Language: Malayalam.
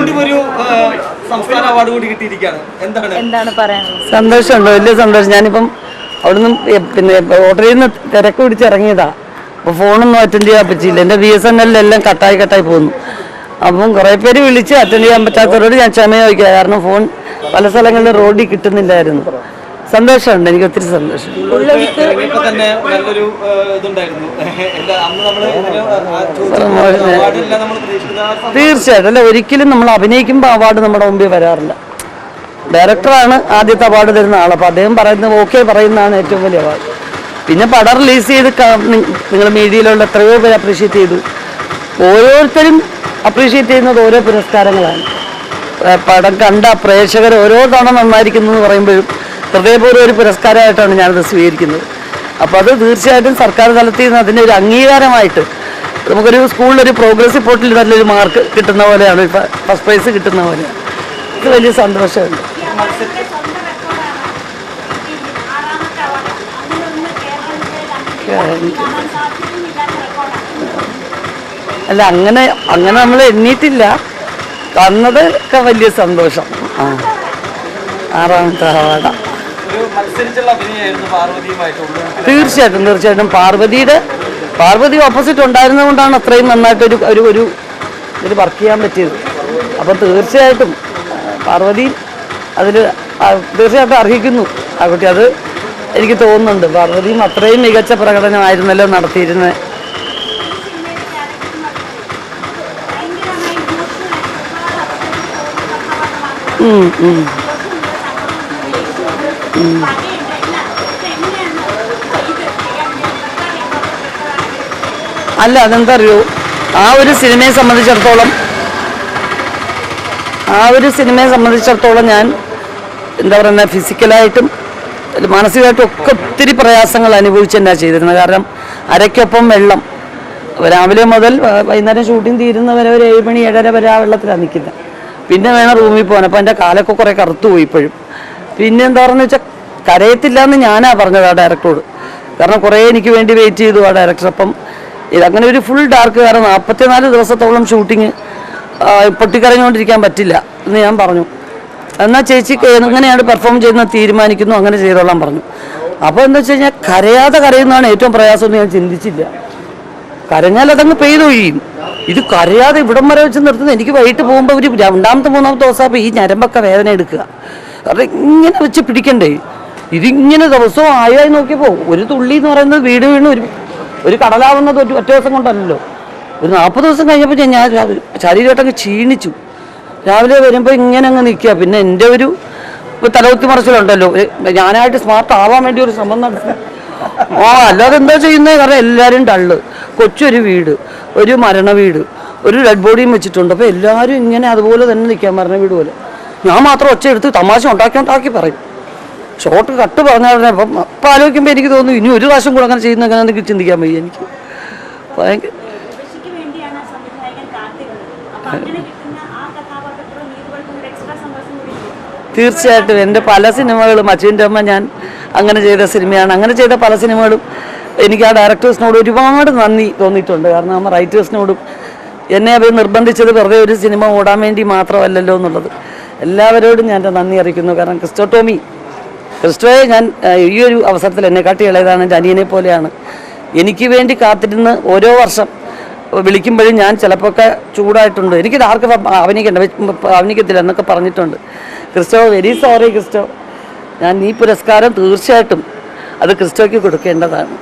വീണ്ടും ഒരു സംസ്ഥാന അവാർഡ് കൂടി കിട്ടിയിരിക്കുകയാണ്. എന്താണ് പറയാനുള്ളത്? സന്തോഷമുണ്ടോ? വലിയ സന്തോഷം. ഞാനിപ്പം അവിടുന്ന് പിന്നെ ഹോട്ടലിൽ നിന്ന് തിരക്ക് പിടിച്ച് ഇറങ്ങിയതാ. അപ്പോൾ ഫോണൊന്നും അറ്റൻഡ് ചെയ്യാൻ പറ്റിയില്ല. എൻ്റെ BSNL എല്ലാം കട്ടായി പോകുന്നു. അപ്പം കുറേ പേര് വിളിച്ച് അറ്റൻഡ് ചെയ്യാൻ പറ്റാത്തവരോട് ഞാൻ ക്ഷമ ചോദിക്കുക. കാരണം ഫോൺ പല സ്ഥലങ്ങളിലും റോഡിൽ കിട്ടുന്നില്ലായിരുന്നു. സന്തോഷമുണ്ട്, എനിക്ക് ഒത്തിരി സന്തോഷം. തീർച്ചയായിട്ടും അല്ല, ഒരിക്കലും നമ്മൾ അഭിനയിക്കുമ്പോൾ അവാർഡ് നമ്മുടെ മുമ്പിൽ വരാറില്ല. ഡയറക്ടറാണ് ആദ്യത്തെ അവാർഡ് തരുന്ന ആൾ. അപ്പോൾ അദ്ദേഹം പറയുന്നത് ഓക്കെ പറയുന്നതാണ് ഏറ്റവും വലിയ അവാർഡ്. പിന്നെ പടം റിലീസ് ചെയ്ത് നിങ്ങൾ മീഡിയയിലുള്ള എത്രയോ പേര് അപ്രീഷിയേറ്റ് ചെയ്തു. ഓരോരുത്തരും അപ്രീഷിയേറ്റ് ചെയ്യുന്നത് ഓരോ പുരസ്കാരങ്ങളാണ്. പടം കണ്ട പ്രേക്ഷകർ ഓരോ തവണ നന്നായിരിക്കുന്നു എന്ന് പറയുമ്പോഴും ഹൃദയപൂർവ്വം ഒരു പുരസ്കാരമായിട്ടാണ് ഞാനത് സ്വീകരിക്കുന്നത്. അപ്പോൾ അത് തീർച്ചയായിട്ടും സർക്കാർ തലത്തിൽ നിന്ന് അതിൻ്റെ ഒരു അംഗീകാരമായിട്ട് നമുക്കൊരു സ്കൂളിലൊരു പ്രോഗ്രസ് റിപ്പോർട്ടിൽ നല്ലൊരു മാർക്ക് കിട്ടുന്ന പോലെയാണ്, ഫസ്റ്റ് പ്രൈസ് കിട്ടുന്ന പോലെയാണ്. ഇത് വലിയ സന്തോഷമുണ്ട്. അല്ല, അങ്ങനെ നമ്മൾ എണ്ണീട്ടില്ല. തന്നത് ഒക്കെ വലിയ സന്തോഷം. ആറാമത്തെ അവാർഡാണ്. തീർച്ചയായിട്ടും പാർവതി ഓപ്പോസിറ്റ് ഉണ്ടായിരുന്നത് കൊണ്ടാണ് അത്രയും നന്നായിട്ട് ഒരു വർക്ക് ചെയ്യാൻ പറ്റിയത്. അപ്പം തീർച്ചയായിട്ടും പാർവതി അതിൽ തീർച്ചയായിട്ടും അർഹിക്കുന്നു ആ കുട്ടി. അത് എനിക്ക് തോന്നുന്നുണ്ട്. പാർവതിയും അത്രയും മികച്ച പ്രകടനമായിരുന്നല്ലോ നടത്തിയിരുന്നത്. അല്ല, അതെന്താ അറിയോ, ആ ഒരു സിനിമയെ സംബന്ധിച്ചിടത്തോളം ഞാൻ എന്താ പറയുക, ഫിസിക്കലായിട്ടും മാനസികമായിട്ടും ഒക്കെ ഒത്തിരി പ്രയാസങ്ങൾ അനുഭവിച്ച് തന്നെയാണ് ചെയ്തിരുന്നത്. കാരണം അരയ്ക്കൊപ്പം വെള്ളം, രാവിലെ മുതൽ വൈകുന്നേരം ഷൂട്ടിംഗ് തീരുന്നവരെ ഒരു 7 മണി 7:30 വരെ ആ വെള്ളത്തിലാണ് നിൽക്കുന്നത്. പിന്നെ വേണം റൂമിൽ പോകാൻ. അപ്പോൾ എൻ്റെ കാലൊക്കെ കുറേ കറുത്തു പോയി ഇപ്പോഴും. പിന്നെ എന്താ പറയുക വെച്ചാൽ കരയത്തില്ല എന്ന് ഞാനാ പറഞ്ഞത് ആ ഡയറക്ടറോട്. കാരണം കുറേ എനിക്ക് വേണ്ടി വെയിറ്റ് ചെയ്തു ആ ഡയറക്ടർ. അപ്പം ഇതങ്ങനെ ഒരു ഫുൾ ഡാർക്ക്, കാരണം 44 ദിവസത്തോളം ഷൂട്ടിങ് പൊട്ടിക്കരഞ്ഞുകൊണ്ടിരിക്കാൻ പറ്റില്ല എന്ന് ഞാൻ പറഞ്ഞു. എന്നാൽ ചേച്ചി എങ്ങനെയാണ് പെർഫോം ചെയ്യുന്നത് തീരുമാനിക്കുന്നു, അങ്ങനെ ചെയ്തോളാൻ പറഞ്ഞു. അപ്പോൾ എന്താ വെച്ച് കഴിഞ്ഞാൽ കരയുന്നതാണ് ഏറ്റവും പ്രയാസമെന്ന് ഞാൻ ചിന്തിച്ചില്ല. കരഞ്ഞാൽ അതങ്ങ് പെയ്തൊഴിയും. ഇത് കരയാതെ ഇവിടം വരെ വെച്ച് നിർത്തുന്നത്. എനിക്ക് വൈകിട്ട് പോകുമ്പോൾ ഒരു 2ാമത്തെ 3ാമത്തെ ദിവസം അപ്പോൾ ഈ ഞരമ്പൊക്കെ വേദന എടുക്കുക. കാരണം ഇങ്ങനെ വെച്ച് പിടിക്കണ്ടേ. ഇതിങ്ങനെ ദിവസവും ആയി നോക്കിയപ്പോൾ ഒരു തുള്ളി എന്ന് പറയുന്നത് വീട് വീണ് ഒരു കടലാവുന്നത് ഒറ്റ ദിവസം കൊണ്ടല്ലോ. ഒരു 40 ദിവസം കഴിഞ്ഞപ്പോൾ ഞാൻ ശരീരമായിട്ടങ്ങ് ക്ഷീണിച്ചു. രാവിലെ വരുമ്പോൾ ഇങ്ങനെ അങ്ങ് നിൽക്കുക. പിന്നെ എൻ്റെ ഒരു തലകുത്തി മറിച്ചിലുണ്ടല്ലോ, ഞാനായിട്ട് സ്മാർട്ട് ആവാൻ വേണ്ടി ഒരു ശ്രമം നടത്തി. അല്ലാതെ എന്താ ചെയ്യുന്നത്? കാരണം എല്ലാവരും ടള്ള്, കൊച്ചൊരു വീട്, ഒരു മരണ വീട്, ഒരു ഡെഡ് ബോഡിയും വെച്ചിട്ടുണ്ട്. അപ്പോൾ എല്ലാവരും ഇങ്ങനെ അതുപോലെ തന്നെ നിൽക്കാൻ, മരണ വീട് പോലെ. ഞാൻ മാത്രം ഒച്ച എടുത്ത് തമാശ ഉണ്ടാക്കി പറയും. ഷോർട്ട് കട്ട് പറഞ്ഞാൽ അപ്പം ആലോചിക്കുമ്പോൾ എനിക്ക് തോന്നുന്നു ഇനി ഒരു പ്രാവശ്യം കൂടെ അങ്ങനെ ചെയ്യുന്ന അങ്ങനെ ചിന്തിക്കാൻ വയ്യ എനിക്ക്. ഭയങ്കര തീർച്ചയായിട്ടും എൻ്റെ പല സിനിമകളും അച്ഛൻ്റെ അമ്മ ഞാൻ അങ്ങനെ ചെയ്ത സിനിമയാണ്. അങ്ങനെ ചെയ്ത പല സിനിമകളും എനിക്ക് ആ ഡയറക്ടേഴ്സിനോട് ഒരുപാട് നന്ദി തോന്നിയിട്ടുണ്ട്. കാരണം ആ റൈറ്റേഴ്സിനോടും എന്നെ അവർ നിർബന്ധിച്ചത് വെറുതെ ഒരു സിനിമ ഓടാൻ വേണ്ടി മാത്രമല്ലല്ലോ എന്നുള്ളത് എല്ലാവരോടും ഞാൻ എൻ്റെ നന്ദി അറിയിക്കുന്നു. കാരണം ക്രിസ്റ്റോയെ ഞാൻ ഈ ഒരു അവസരത്തിൽ എന്നെക്കാട്ടി ഇളയതാണ്, എൻ്റെ അനിയനെ പോലെയാണ്. എനിക്ക് വേണ്ടി കാത്തിരുന്ന് ഓരോ വർഷം വിളിക്കുമ്പോഴും ഞാൻ ചിലപ്പോഴൊക്കെ ചൂടായിട്ടുണ്ട്. എനിക്കിത് ആർക്കും അഭിനയിക്കത്തില്ല എന്നൊക്കെ പറഞ്ഞിട്ടുണ്ട്. Christo, very sorry Christo. ഞാൻ ഈ പുരസ്കാരം തീർച്ചയായിട്ടും അത് ക്രിസ്റ്റോയ്ക്ക് കൊടുക്കേണ്ടതാണ്.